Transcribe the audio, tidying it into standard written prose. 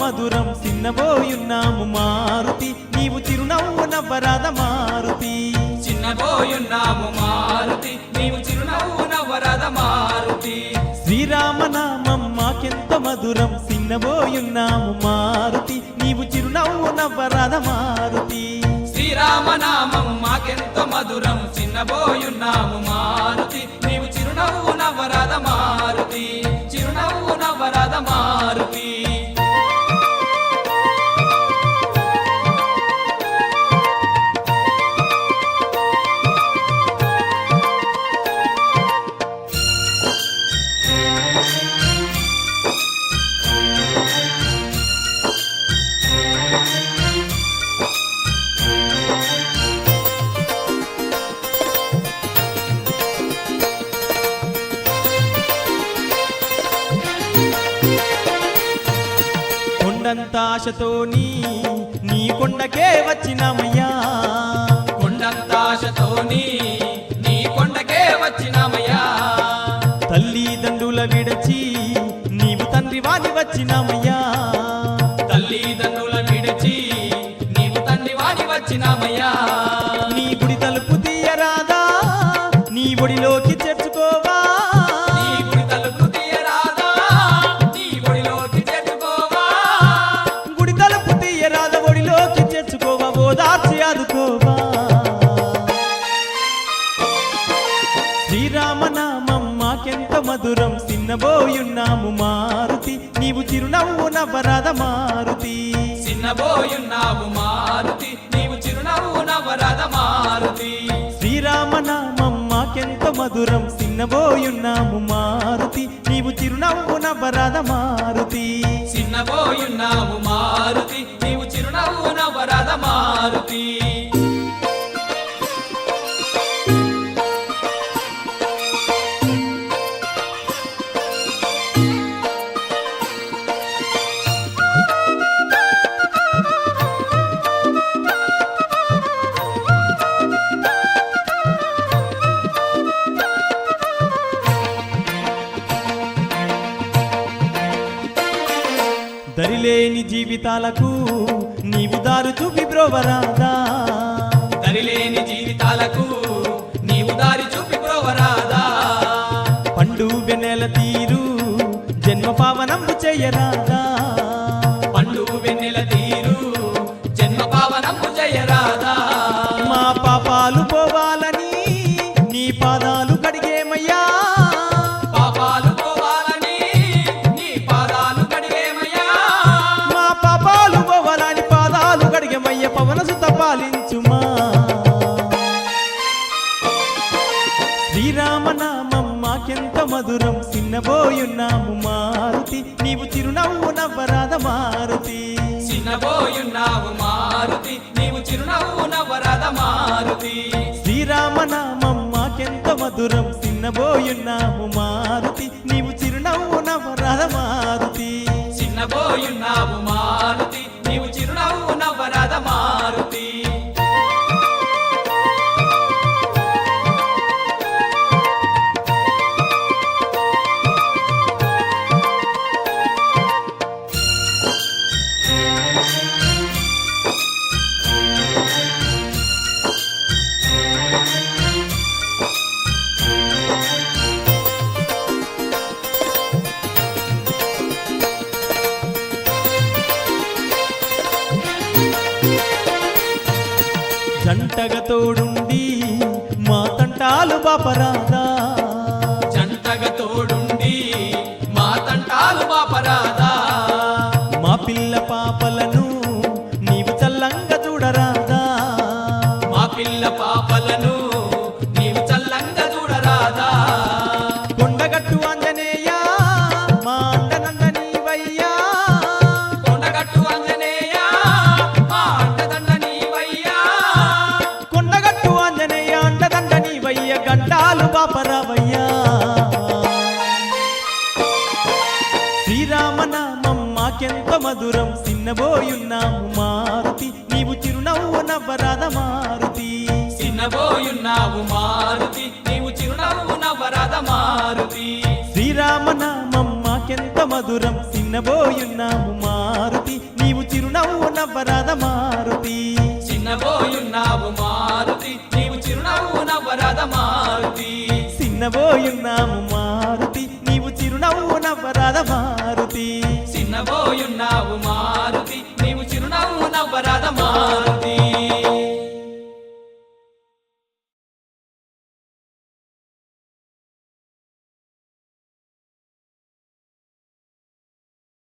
మధురం చిన్నబోయున్నాము మారుతి నీవు చిరునవ్వు నవ్వరాద మారుతి చిన్నబోయున్నాము మారుతి నీవు చిరునవ్వు నవ్వరాద మారుతి శ్రీరామనామం మాకెంత మధురం చిన్నబోయున్నాము మారుతి నీవు చిరునవ్వు నవ్వరాద మారుతి శ్రీరామనామం మాకెంత మధురం చిన్నబోయున్నాము మారుతి నీవు చిరునవ్వు నవ్వరాద మారుతి చిరునవ్వు నవ్వరాద మారుతి కొండంత ఆశతో నీ కొండకే వచ్చినామయ్యా కొండంత ఆశతో నీ కొండకే వచ్చినామయ్యా తల్లిదండ్రుల విడచి నీవు తండ్రి వాని వచ్చినామయ్యా తల్లిదండ్రుల విడిచి నీవు తండ్రి వాని వచ్చినామయ్యా నీ గుడి తలుపు తీయరాదా నీ ఒడిలోకి చేర్చుకోవా నీ గుడి తలుపు తీయరాదా నీ ఒడిలోకి చేర్చుకోవా గుడి తలుపు తీయరాదా ఒడిలోకి చేర్చుకోవా ఓదార్చి ఆదుకోవా శ్రీరామనామం మాకెంత మధురం చిన్నబోయున్నాము మారుతి నీవు చిరునవ్వు నవ్వరాద మారుతి చిన్నబోయున్నావు మారుతి నీవు చిరునవ్వు నవ్వరాద మారుతి శ్రీరామనామం మాకెంత మధురం చిన్నబోయున్నాము మారుతి నీవు చిరునవ్వు నవ్వరాద మారుతి చిన్నబోయున్నావు మారుతి నీవు చిరునవ్వు నవ్వరాద మారుతి దరిలేని జీవితాలకు నీవు దారు చూపి బ్రోవరాదా దరిలేని జీవితాలకు నీవు దారి చూపి బ్రోవరాదా పండు వెన్నెల తీరు జన్మ పావనంబు చేయరాదా పండు వెన్నెల తీరు జన్మ పావనము జయరాదా మా పాపాలు పోవాలని నీ పాదాలు కడిగేమయ్యా పాపాలు పోవాలని నీ పాదాలు కడిగేమయ్యా మా పాపాలు పోవాలని పాదాలు కడిగేమయ్య పవనసుత పాలించుమా శ్రీరామనామం మాకెంత మధురం చిన్నబోయున్నాము మారుతి నీవు చిరునవ్వు నవ్వరాద మారుతి చిన్నబోయున్నావు మారుతి నీవు చిరునవ్వు నవ్వరాద మారుతి శ్రీరామనామం మాకెంత మధురం చిన్నబోయున్నాము మారుతి నీవు చిరునవ్వు నవ్వరాద మారుతి చిన్నబోయున్నావు మారుతి నీవు చిరునవ్వు నవ్వరాద మారుతి జంటగా తోడుండి మా తంటాలు బాపరాదా జంటగా తోడుండి మా తంటాలు బాపరాదా మా పిల్ల పాపలను నీవు చల్లంగా చూడరాదా మా పిల్ల పాపలను నీవు చల్లంగా చూడరాదా కొండగట్టు ఆంజనేయ మా అండనంద నీవయ్యా కొండగట్టు ఆంజనేయ మా అండదండ నీవయ్యా కొండగట్టు ఆంజనేయ అండదండ నీవయ్య గంటాలు బాపరావయ్యా శ్రీరామనామం మాకెంత మధురం చిన్నబోయున్నాము మారుతి నీవు చిరునవ్వు నవ్వరాద మారుతి చిన్నబోయున్నావు మారుతి నీవు చిరునవ్వు నవ్వరాద మారుతి శ్రీరామనామం మాకెంత మధురం చిన్నబోయున్నాము మారుతి చిరునవ్వు నవ్వరాద మారుతి చిన్నబోయున్నావు మారుతి నీవు చిరునవ్వు నవ్వరాద మారుతి చిన్నబోయున్నాము